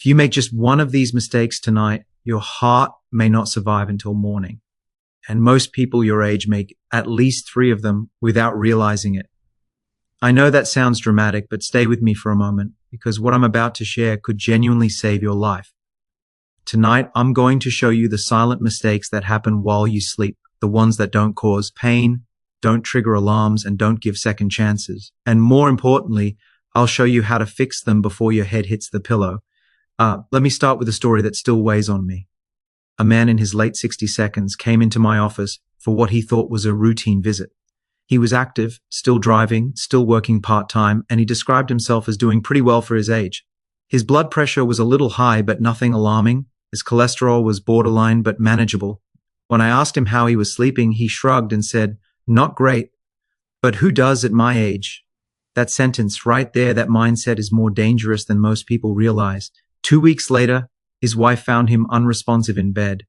If you make just one of these mistakes tonight, your heart may not survive until morning. And most people your age make at least 3 of them without realizing it. I know that sounds dramatic, but stay with me for a moment, because what I'm about to share could genuinely save your life. Tonight, I'm going to show you the silent mistakes that happen while you sleep, the ones that don't cause pain, don't trigger alarms, and don't give second chances. And more importantly, I'll show you how to fix them before your head hits the pillow. Let me start with a story that still weighs on me. A man in his late 60 seconds came into my office for what he thought was a routine visit. He was active, still driving, still working part-time, and he described himself as doing pretty well for his age. His blood pressure was a little high, but nothing alarming. His cholesterol was borderline, but manageable. When I asked him how he was sleeping, he shrugged and said, "Not great, but who does at my age?" That sentence right there, that mindset is more dangerous than most people realize. 2 weeks later, his wife found him unresponsive in bed.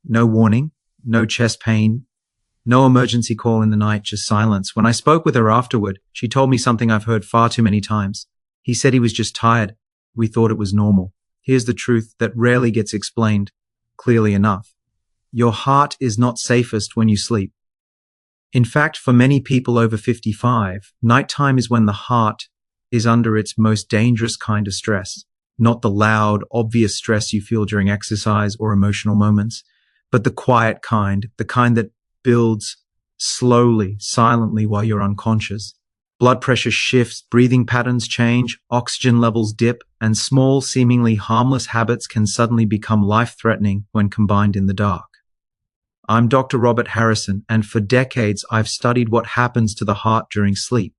No warning, no chest pain, no emergency call in the night, just silence. When I spoke with her afterward, she told me something I've heard far too many times. He said he was just tired. We thought it was normal. Here's the truth that rarely gets explained clearly enough. Your heart is not safest when you sleep. In fact, for many people over 55, nighttime is when the heart is under its most dangerous kind of stress. Not the loud, obvious stress you feel during exercise or emotional moments, but the quiet kind, the kind that builds slowly, silently while you're unconscious. Blood pressure shifts, breathing patterns change, oxygen levels dip, and small, seemingly harmless habits can suddenly become life-threatening when combined in the dark. I'm Dr. Robert Harrison, and for decades I've studied what happens to the heart during sleep.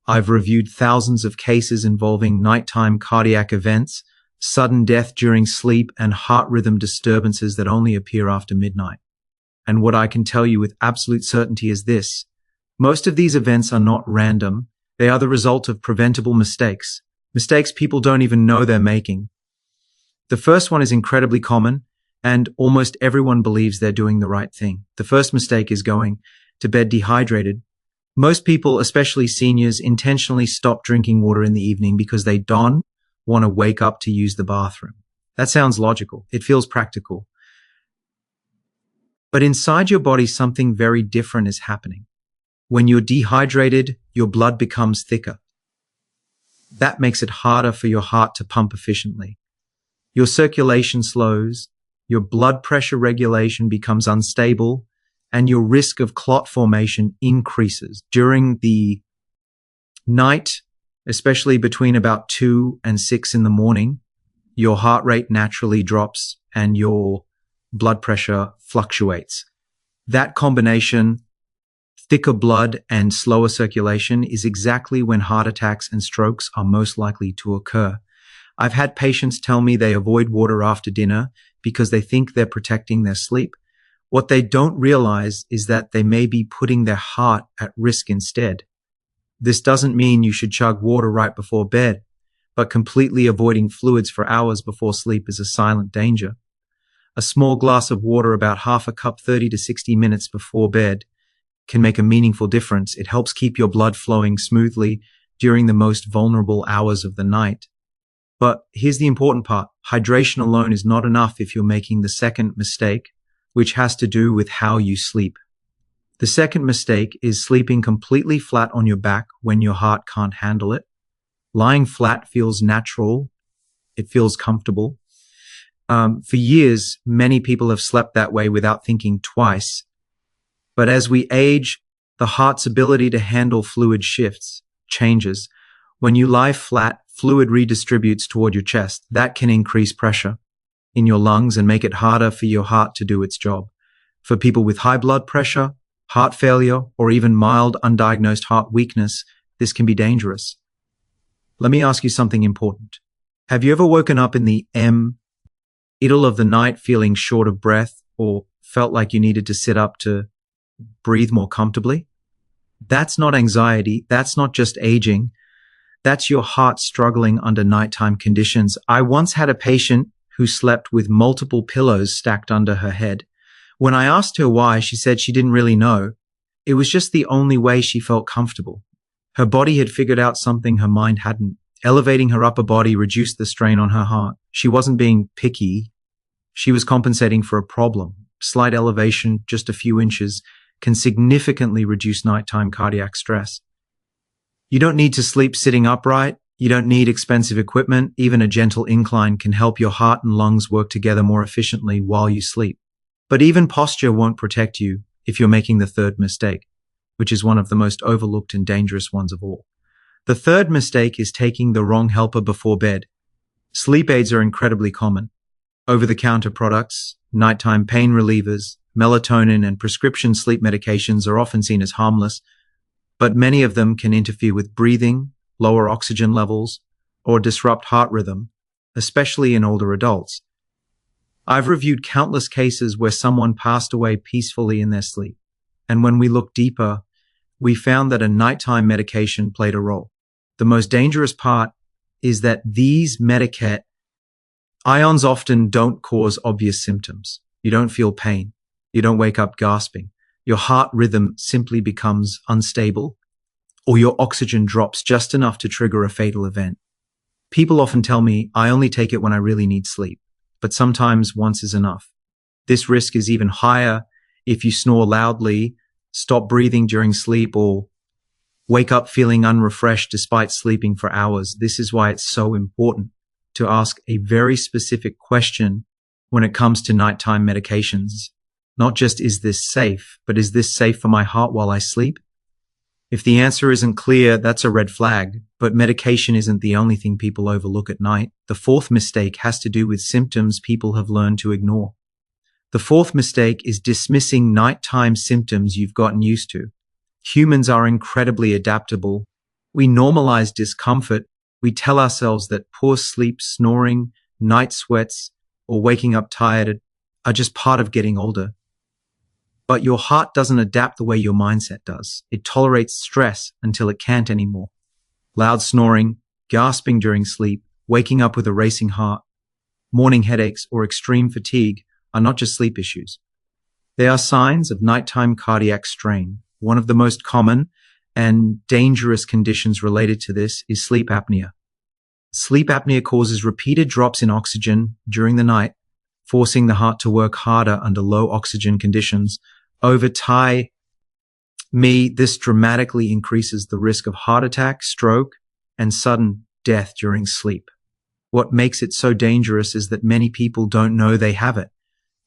I've reviewed thousands of cases involving nighttime cardiac events, sudden death during sleep, and heart rhythm disturbances that only appear after midnight. And what I can tell you with absolute certainty is this: most of these events are not random. They are the result of preventable mistakes people don't even know they're making. The first one is incredibly common, and almost everyone believes they're doing the right thing. The first mistake is going to bed dehydrated. Most people, especially seniors, intentionally stop drinking water in the evening because they don't want to wake up to use the bathroom. That sounds logical. It feels practical. But inside your body, something very different is happening. When you're dehydrated, your blood becomes thicker. That makes it harder for your heart to pump efficiently. Your circulation slows, your blood pressure regulation becomes unstable, and your risk of clot formation increases. During the night, especially between about 2 and 6 in the morning, your heart rate naturally drops and your blood pressure fluctuates. That combination, thicker blood and slower circulation, is exactly when heart attacks and strokes are most likely to occur. I've had patients tell me they avoid water after dinner because they think they're protecting their sleep. What they don't realize is that they may be putting their heart at risk instead. This doesn't mean you should chug water right before bed, but completely avoiding fluids for hours before sleep is a silent danger. A small glass of water, about half a cup 30 to 60 minutes before bed, can make a meaningful difference. It helps keep your blood flowing smoothly during the most vulnerable hours of the night. But here's the important part. Hydration alone is not enough if you're making the second mistake, which has to do with how you sleep. The second mistake is sleeping completely flat on your back when your heart can't handle it. Lying flat feels natural. It feels comfortable. For years, many people have slept that way without thinking twice. But as we age, the heart's ability to handle fluid shifts, changes. When you lie flat, fluid redistributes toward your chest. That can increase pressure in your lungs and make it harder for your heart to do its job. For people with high blood pressure, heart failure, or even mild undiagnosed heart weakness, this can be dangerous. Let me ask you something important. Have you ever woken up in the middle of the night feeling short of breath, or felt like you needed to sit up to breathe more comfortably? That's not anxiety. That's not just aging. That's your heart struggling under nighttime conditions. I once had a patient who slept with multiple pillows stacked under her head. When I asked her why, she said she didn't really know. It was just the only way she felt comfortable. Her body had figured out something her mind hadn't. Elevating her upper body reduced the strain on her heart. She wasn't being picky. She was compensating for a problem. Slight elevation, just a few inches, can significantly reduce nighttime cardiac stress. You don't need to sleep sitting upright. You don't need expensive equipment. Even a gentle incline can help your heart and lungs work together more efficiently while you sleep. But even posture won't protect you if you're making the third mistake, which is one of the most overlooked and dangerous ones of all. The third mistake is taking the wrong helper before bed. Sleep aids are incredibly common. Over-the-counter products, nighttime pain relievers, melatonin, and prescription sleep medications are often seen as harmless, but many of them can interfere with breathing, lower oxygen levels, or disrupt heart rhythm, especially in older adults. I've reviewed countless cases where someone passed away peacefully in their sleep, and when we looked deeper, we found that a nighttime medication played a role. The most dangerous part is that these ions often don't cause obvious symptoms. You don't feel pain. You don't wake up gasping. Your heart rhythm simply becomes unstable, or your oxygen drops just enough to trigger a fatal event. People often tell me, I only take it when I really need sleep, but sometimes once is enough. This risk is even higher if you snore loudly, stop breathing during sleep, or wake up feeling unrefreshed despite sleeping for hours. This is why it's so important to ask a very specific question when it comes to nighttime medications. Not just, is this safe, but is this safe for my heart while I sleep? If the answer isn't clear, that's a red flag, but medication isn't the only thing people overlook at night. The fourth mistake has to do with symptoms people have learned to ignore. The fourth mistake is dismissing nighttime symptoms you've gotten used to. Humans are incredibly adaptable. We normalize discomfort. We tell ourselves that poor sleep, snoring, night sweats, or waking up tired are just part of getting older. But your heart doesn't adapt the way your mindset does. It tolerates stress until it can't anymore. Loud snoring, gasping during sleep, waking up with a racing heart, morning headaches, or extreme fatigue are not just sleep issues. They are signs of nighttime cardiac strain. One of the most common and dangerous conditions related to this is sleep apnea. Sleep apnea causes repeated drops in oxygen during the night, forcing the heart to work harder under low oxygen conditions. Over time, this dramatically increases the risk of heart attack, stroke, and sudden death during sleep. What makes it so dangerous is that many people don't know they have it.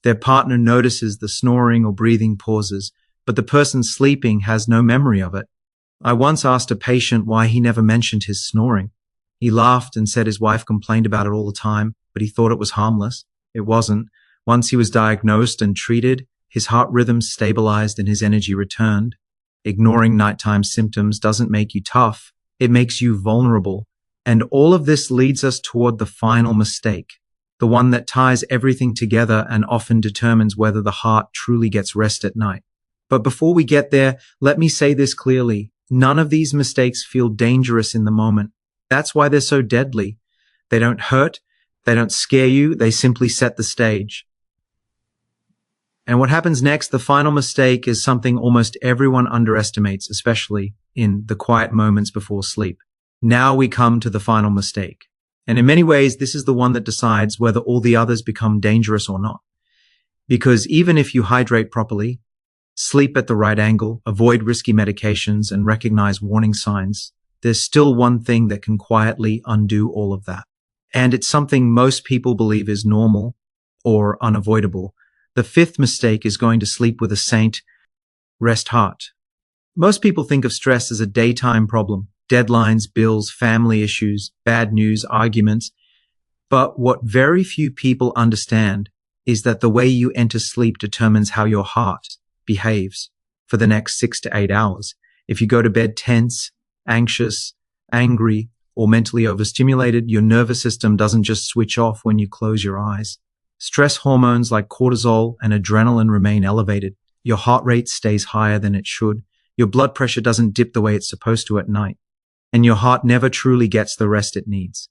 Their partner notices the snoring or breathing pauses, but the person sleeping has no memory of it. I once asked a patient why he never mentioned his snoring. He laughed and said his wife complained about it all the time, but he thought it was harmless. It wasn't. Once he was diagnosed and treated, his heart rhythm stabilized and his energy returned. Ignoring nighttime symptoms doesn't make you tough. It makes you vulnerable. And all of this leads us toward the final mistake, the one that ties everything together and often determines whether the heart truly gets rest at night. But before we get there, let me say this clearly. None of these mistakes feel dangerous in the moment. That's why they're so deadly. They don't hurt. They don't scare you. They simply set the stage. And what happens next, the final mistake, is something almost everyone underestimates, especially in the quiet moments before sleep. Now we come to the final mistake. And in many ways, this is the one that decides whether all the others become dangerous or not. Because even if you hydrate properly, sleep at the right angle, avoid risky medications, and recognize warning signs, there's still one thing that can quietly undo all of that. And it's something most people believe is normal or unavoidable. The fifth mistake is going to sleep with a saint, rest heart. Most people think of stress as a daytime problem, deadlines, bills, family issues, bad news, arguments. But what very few people understand is that the way you enter sleep determines how your heart behaves for the next 6 to 8 hours. If you go to bed tense, anxious, angry, or mentally overstimulated, your nervous system doesn't just switch off when you close your eyes. Stress hormones like cortisol and adrenaline remain elevated. Your heart rate stays higher than it should. Your blood pressure doesn't dip the way it's supposed to at night. And your heart never truly gets the rest it needs.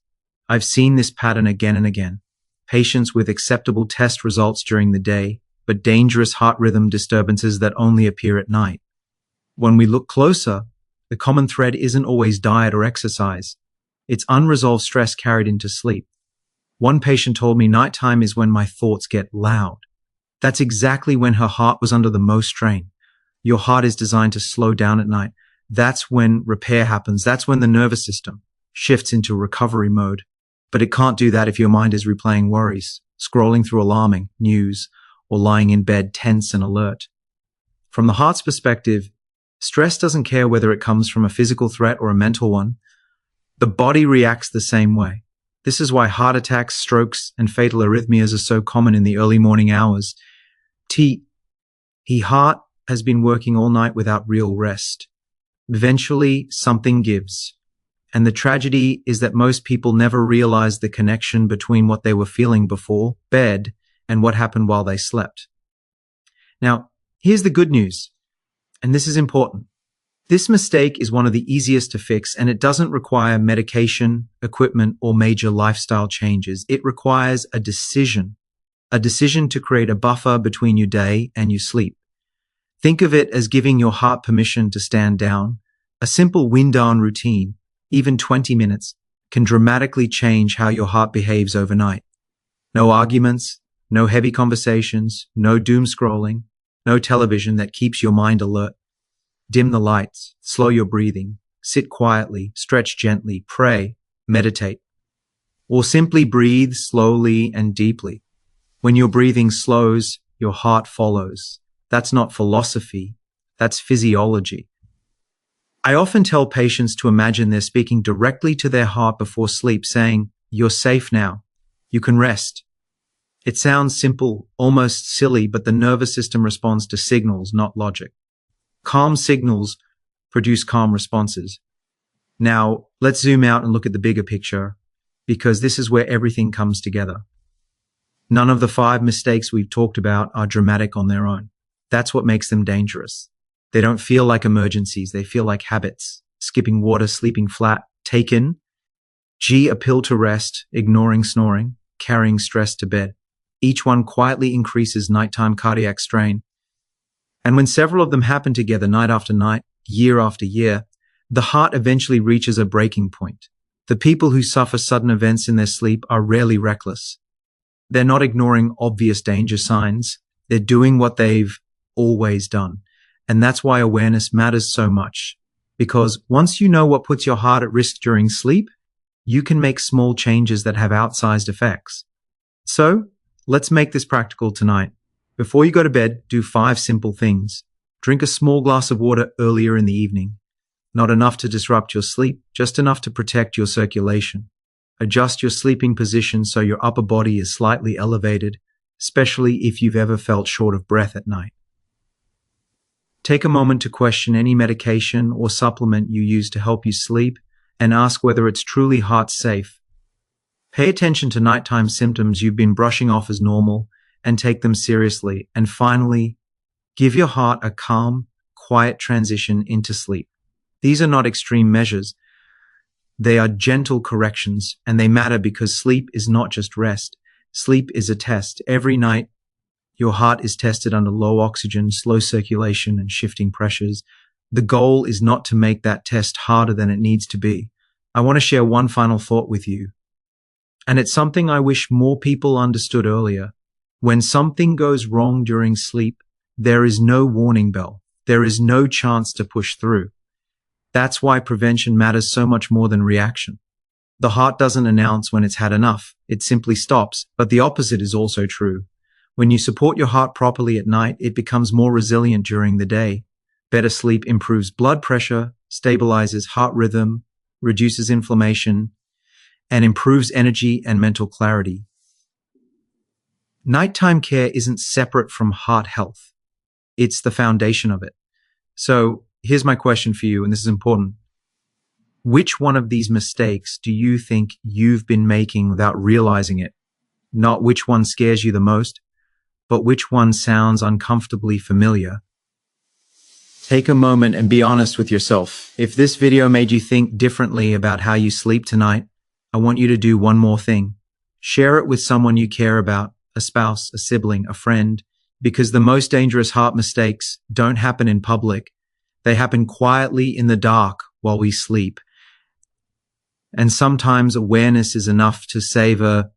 I've seen this pattern again and again. Patients with acceptable test results during the day, but dangerous heart rhythm disturbances that only appear at night. When we look closer, the common thread isn't always diet or exercise. It's unresolved stress carried into sleep. One patient told me nighttime is when my thoughts get loud. That's exactly when her heart was under the most strain. Your heart is designed to slow down at night. That's when repair happens. That's when the nervous system shifts into recovery mode. But it can't do that if your mind is replaying worries, scrolling through alarming news, or lying in bed tense and alert. From the heart's perspective, stress doesn't care whether it comes from a physical threat or a mental one. The body reacts the same way. This is why heart attacks, strokes, and fatal arrhythmias are so common in the early morning hours. Heart has been working all night without real rest. Eventually, something gives. And the tragedy is that most people never realize the connection between what they were feeling before bed and what happened while they slept. Now, here's the good news, and this is important. This mistake is one of the easiest to fix, and it doesn't require medication, equipment, or major lifestyle changes. It requires a decision to create a buffer between your day and your sleep. Think of it as giving your heart permission to stand down. A simple wind down routine, even 20 minutes, can dramatically change how your heart behaves overnight. No arguments, no heavy conversations, no doom scrolling, no television that keeps your mind alert. Dim the lights, slow your breathing, sit quietly, stretch gently, pray, meditate, or simply breathe slowly and deeply. When your breathing slows, your heart follows. That's not philosophy, that's physiology. I often tell patients to imagine they're speaking directly to their heart before sleep, saying, "You're safe now. You can rest." It sounds simple, almost silly, but the nervous system responds to signals, not logic. Calm signals produce calm responses. Now, let's zoom out and look at the bigger picture, because this is where everything comes together. None of the 5 mistakes we've talked about are dramatic on their own. That's what makes them dangerous. They don't feel like emergencies. They feel like habits. Skipping water, sleeping flat, taken. A pill to rest, ignoring snoring, carrying stress to bed. Each one quietly increases nighttime cardiac strain. And when several of them happen together night after night, year after year, the heart eventually reaches a breaking point. The people who suffer sudden events in their sleep are rarely reckless. They're not ignoring obvious danger signs. They're doing what they've always done. And that's why awareness matters so much. Because once you know what puts your heart at risk during sleep, you can make small changes that have outsized effects. So, let's make this practical tonight. Before you go to bed, do 5 simple things. Drink a small glass of water earlier in the evening. Not enough to disrupt your sleep, just enough to protect your circulation. Adjust your sleeping position so your upper body is slightly elevated, especially if you've ever felt short of breath at night. Take a moment to question any medication or supplement you use to help you sleep and ask whether it's truly heart safe. Pay attention to nighttime symptoms you've been brushing off as normal and take them seriously. And finally, give your heart a calm, quiet transition into sleep. These are not extreme measures. They are gentle corrections, and they matter because sleep is not just rest. Sleep is a test. Every night, your heart is tested under low oxygen, slow circulation, and shifting pressures. The goal is not to make that test harder than it needs to be. I want to share one final thought with you. And it's something I wish more people understood earlier. When something goes wrong during sleep, there is no warning bell. There is no chance to push through. That's why prevention matters so much more than reaction. The heart doesn't announce when it's had enough. It simply stops. But the opposite is also true. When you support your heart properly at night, it becomes more resilient during the day. Better sleep improves blood pressure, stabilizes heart rhythm, reduces inflammation, and improves energy and mental clarity. Nighttime care isn't separate from heart health. It's the foundation of it. So here's my question for you, and this is important. Which one of these mistakes do you think you've been making without realizing it? Not which one scares you the most, but which one sounds uncomfortably familiar? Take a moment and be honest with yourself. If this video made you think differently about how you sleep tonight, I want you to do one more thing. Share it with someone you care about, a spouse, a sibling, a friend, because the most dangerous heart mistakes don't happen in public. They happen quietly in the dark while we sleep. And sometimes awareness is enough to save a